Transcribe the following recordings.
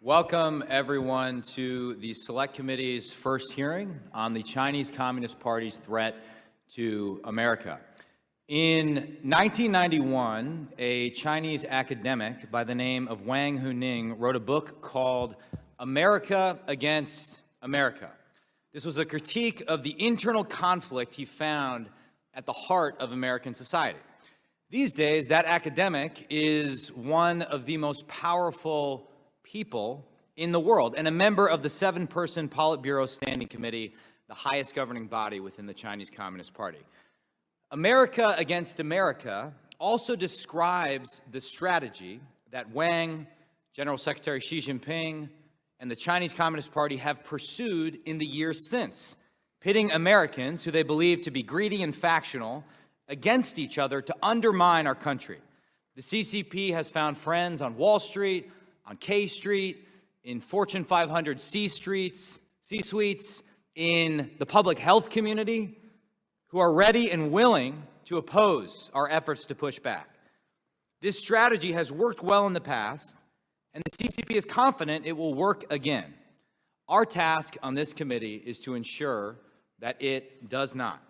Welcome, everyone, to the Select Committee's first hearing on the Chinese Communist Party's threat to America. In 1991, a Chinese academic by the name of Wang Huning wrote a book called America Against America. This was a critique of the internal conflict he found at the heart of American society. These days, that academic is one of the most powerful people in the world and a member of the 7-person Politburo Standing Committee, the highest governing body within the Chinese Communist Party. America Against America also describes the strategy that Wang, General Secretary Xi Jinping, and the Chinese Communist Party have pursued in the years since, pitting Americans, who they believe to be greedy and factional, against each other to undermine our country. The CCP has found friends on Wall Street, on K Street, in Fortune 500 C-suites, in the public health community, who are ready and willing to oppose our efforts to push back. This strategy has worked well in the past, and the CCP is confident it will work again. Our task on this committee is to ensure that it does not.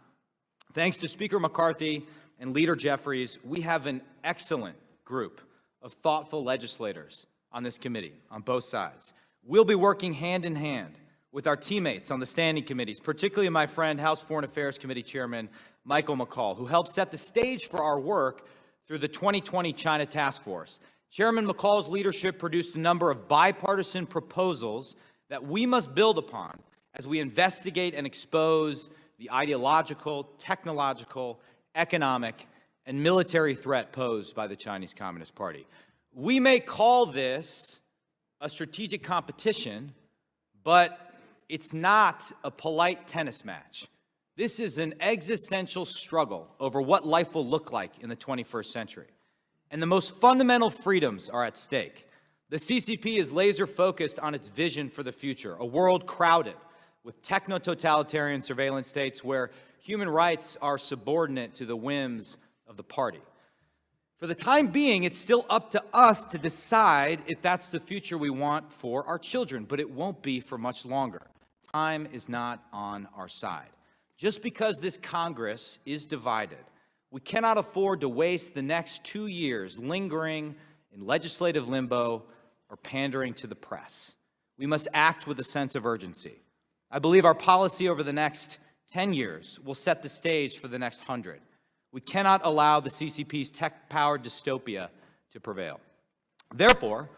Thanks to Speaker McCarthy and Leader Jeffries, we have an excellent group of thoughtful legislators on this committee, on both sides. We'll be working hand in hand with our teammates on the standing committees, particularly my friend, House Foreign Affairs Committee Chairman Michael McCaul, who helped set the stage for our work through the 2020 China Task Force. Chairman McCaul's leadership produced a number of bipartisan proposals that we must build upon as we investigate and expose the ideological, technological, economic, and military threat posed by the Chinese Communist Party. We may call this a strategic competition, but it's not a polite tennis match. This is an existential struggle over what life will look like in the 21st century. And the most fundamental freedoms are at stake. The CCP is laser-focused on its vision for the future, a world crowded with techno-totalitarian surveillance states where human rights are subordinate to the whims of the party. For the time being, it's still up to us to decide if that's the future we want for our children, but it won't be for much longer. Time is not on our side. Just because this Congress is divided, we cannot afford to waste the next 2 years lingering in legislative limbo or pandering to the press. We must act with a sense of urgency. I believe our policy over the next 10 years will set the stage for the next 100. We cannot allow the CCP's tech-powered dystopia to prevail. Therefore,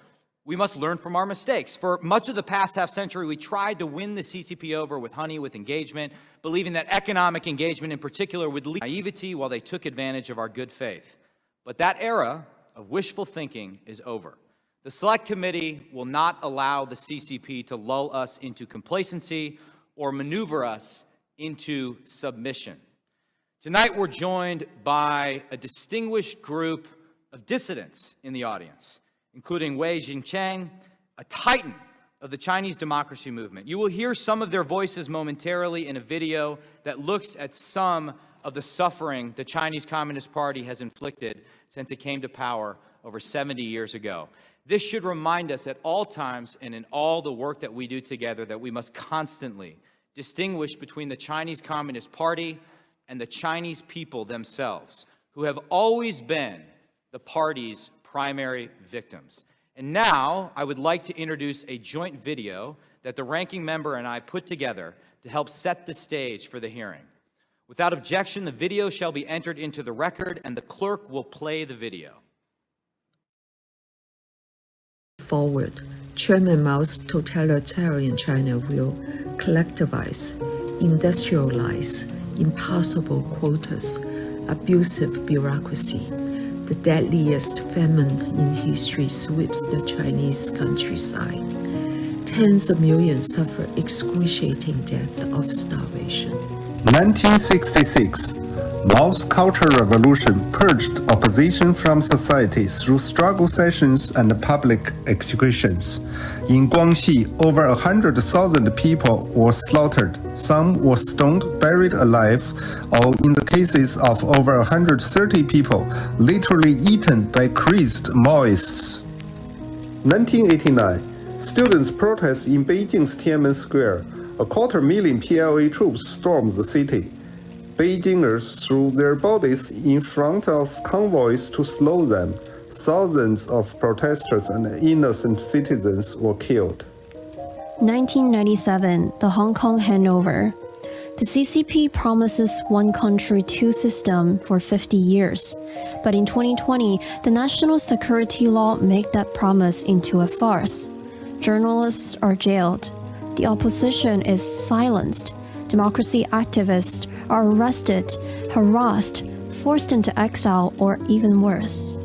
we must learn from our mistakes. For much of the past half-century, we tried to win the CCP over with honey, with engagement, believing that economic engagement in particular would lead to naivety while they took advantage of our good faith. But that era of wishful thinking is over. The Select Committee will not allow the CCP to lull us into complacency or maneuver us into submission. Tonight, we're joined by a distinguished group of dissidents in the audience, including Wei Jingcheng, a titan of the Chinese democracy movement. You will hear some of their voices momentarily in a video that looks at some of the suffering the Chinese Communist Party has inflicted since it came to power over 70 years ago. This should remind us at all times and in all the work that we do together that we must constantly distinguish between the Chinese Communist Party and the Chinese people themselves, who have always been the party's primary victims. And now, I would like to introduce a joint video that the ranking member and I put together to help set the stage for the hearing. Without objection, the video shall be entered into the record, and the clerk will play the video. Forward, Chairman Mao's totalitarian China will collectivize, industrialize, impossible quotas, abusive bureaucracy. The deadliest famine in history sweeps the Chinese countryside. Tens of millions suffer excruciating death of starvation. 1966, Mao's Cultural Revolution purged opposition from society through struggle sessions and public executions. In Guangxi, over 100,000 people were slaughtered. Some were stoned, buried alive, or in the cases of over 130 people, literally eaten by crazed Maoists. 1989, Students protest in Beijing's Tiananmen Square. 250,000 PLA troops stormed the city. Beijingers threw their bodies in front of convoys to slow them. Thousands of protesters and innocent citizens were killed. 1997, the Hong Kong handover. The CCP promises one country, two system for 50 years. But in 2020, the national security law made that promise into a farce. Journalists are jailed. The opposition is silenced. Democracy activists are arrested, harassed, forced into exile, or even worse.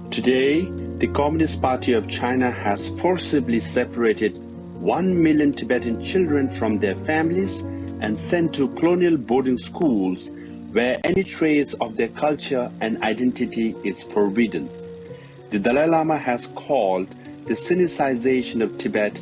Today, the Communist Party of China has forcibly separated 1 million Tibetan children from their families and sent to colonial boarding schools where any trace of their culture and identity is forbidden. The Dalai Lama has called the sinicization of Tibet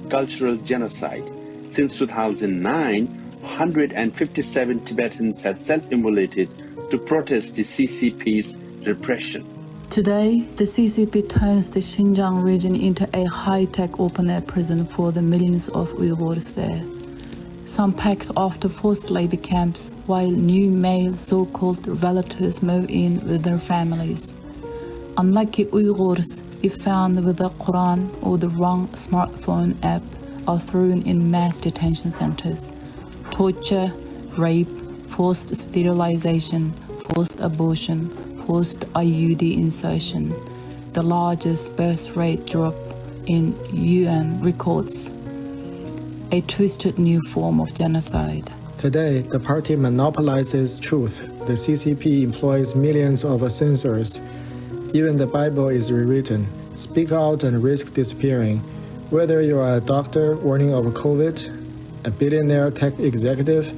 cultural genocide. Since 2009, 157 Tibetans have self-immolated to protest the CCP's repression. Today, the CCP turns the Xinjiang region into a high-tech open-air prison for the millions of Uyghurs there. Some packed off to forced labor camps, while new male so-called relatives move in with their families. Unlucky Uyghurs, if found with the Quran or the wrong smartphone app, are thrown in mass detention centers. Torture, rape, forced sterilization, forced abortion, forced IUD insertion, the largest birth rate drop in UN records. A twisted new form of genocide. Today, the party monopolizes truth. The CCP employs millions of censors. Even the Bible is rewritten. Speak out and risk disappearing. Whether you are a doctor warning of COVID, a billionaire tech executive,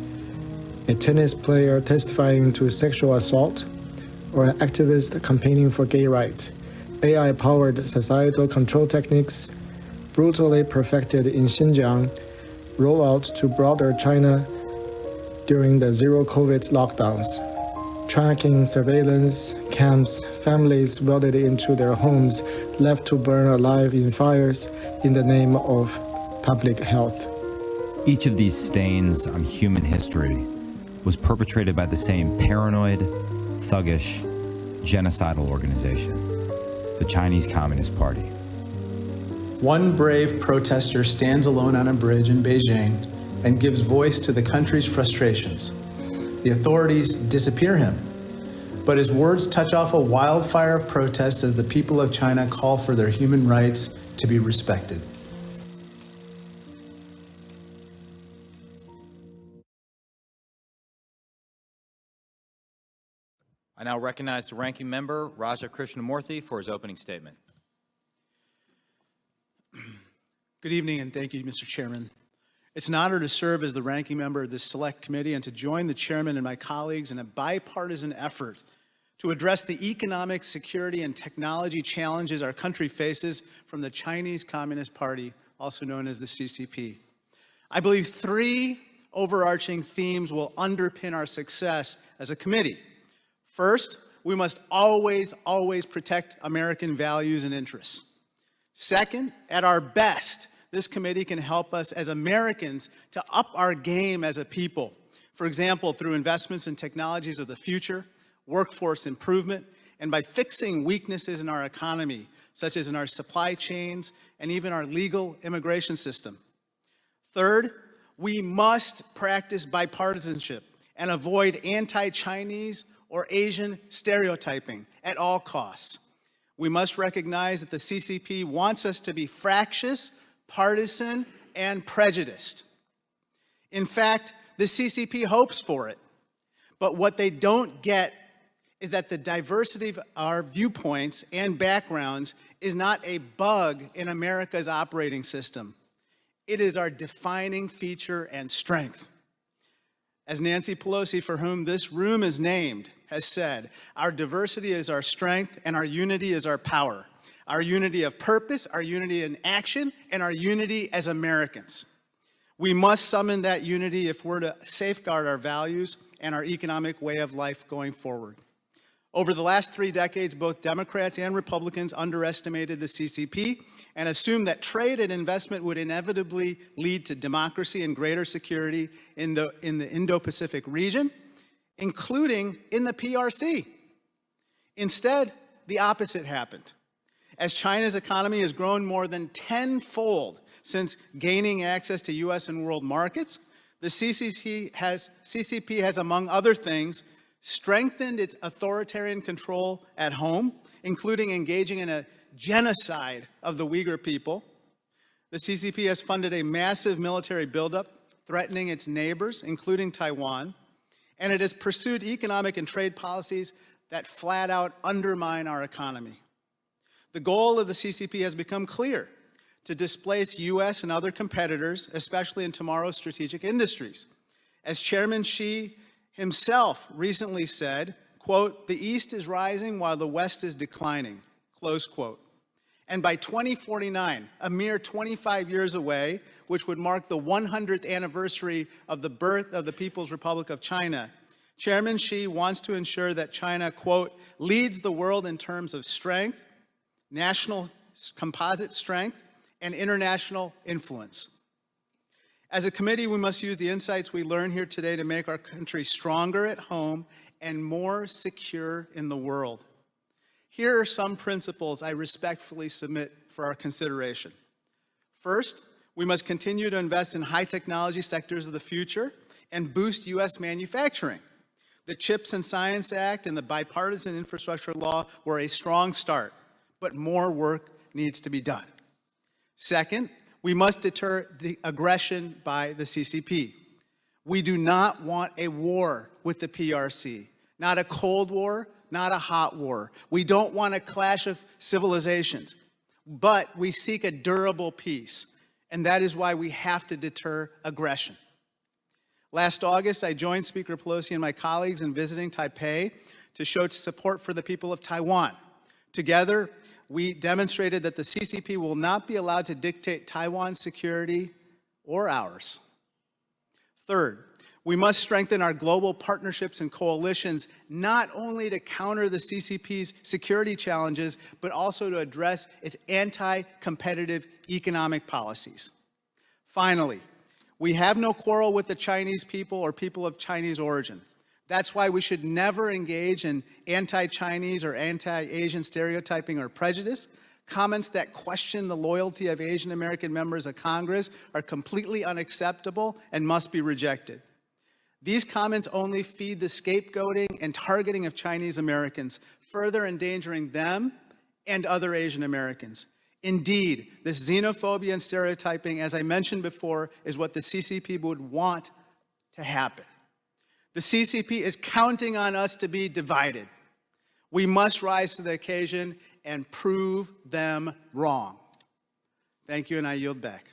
a tennis player testifying to sexual assault, or an activist campaigning for gay rights, AI-powered societal control techniques, brutally perfected in Xinjiang, roll out to broader China during the zero-COVID lockdowns. Tracking, surveillance, camps, families welded into their homes, left to burn alive in fires in the name of public health. Each of these stains on human history was perpetrated by the same paranoid, thuggish, genocidal organization, the Chinese Communist Party. One brave protester stands alone on a bridge in Beijing and gives voice to the country's frustrations. The authorities disappear him, but his words touch off a wildfire of protest as the people of China call for their human rights to be respected. I now recognize the ranking member, Raja Krishnamurthy, for his opening statement. Good evening, and thank you, Mr. Chairman. It's an honor to serve as the ranking member of this select committee and to join the chairman and my colleagues in a bipartisan effort to address the economic, security, and technology challenges our country faces from the Chinese Communist Party, also known as the CCP. I believe three overarching themes will underpin our success as a committee. First, we must always protect American values and interests. Second, at our best, this committee can help us as Americans to up our game as a people. For example, through investments in technologies of the future, workforce improvement, and by fixing weaknesses in our economy, such as in our supply chains and even our legal immigration system. Third, we must practice bipartisanship and avoid anti-Chinese or Asian stereotyping at all costs. We must recognize that the CCP wants us to be fractious, partisan, and prejudiced. In fact, the CCP hopes for it. But what they don't get is that the diversity of our viewpoints and backgrounds is not a bug in America's operating system. It is our defining feature and strength. As Nancy Pelosi, for whom this room is named, has said, our diversity is our strength and our unity is our power. Our unity of purpose, our unity in action, and our unity as Americans. We must summon that unity if we're to safeguard our values and our economic way of life going forward. Over the last 3 decades, both Democrats and Republicans underestimated the CCP and assumed that trade and investment would inevitably lead to democracy and greater security in the Indo-Pacific region, including in the PRC. Instead, the opposite happened. As China's economy has grown more than tenfold since gaining access to U.S. and world markets, the CCP has, among other things, strengthened its authoritarian control at home, including engaging in a genocide of the Uyghur people. The CCP has funded a massive military buildup, threatening its neighbors, including Taiwan, and it has pursued economic and trade policies that flat out undermine our economy. The goal of the CCP has become clear: to displace U.S. and other competitors, especially in tomorrow's strategic industries. As Chairman Xi himself recently said, quote, "The East is rising while the West is declining," close quote. And by 2049, a mere 25 years away, which would mark the 100th anniversary of the birth of the People's Republic of China, Chairman Xi wants to ensure that China, quote, "leads the world in terms of strength, national composite strength, and international influence." As a committee, we must use the insights we learn here today to make our country stronger at home and more secure in the world. Here are some principles I respectfully submit for our consideration. First, we must continue to invest in high technology sectors of the future and boost U.S. manufacturing. The CHIPS and Science Act and the bipartisan infrastructure law were a strong start, but more work needs to be done. Second, we must deter the aggression by the CCP. We do not want a war with the PRC, not a Cold War, not a hot war. We don't want a clash of civilizations, but we seek a durable peace, and that is why we have to deter aggression. Last August, I joined Speaker Pelosi and my colleagues in visiting Taipei to show support for the people of Taiwan. Together, we demonstrated that the CCP will not be allowed to dictate Taiwan's security or ours. Third, we must strengthen our global partnerships and coalitions, not only to counter the CCP's security challenges, but also to address its anti-competitive economic policies. Finally, we have no quarrel with the Chinese people or people of Chinese origin. That's why we should never engage in anti-Chinese or anti-Asian stereotyping or prejudice. Comments that question the loyalty of Asian American members of Congress are completely unacceptable and must be rejected. These comments only feed the scapegoating and targeting of Chinese Americans, further endangering them and other Asian Americans. Indeed, this xenophobia and stereotyping, as I mentioned before, is what the CCP would want to happen. The CCP is counting on us to be divided. We must rise to the occasion and prove them wrong. Thank you, and I yield back.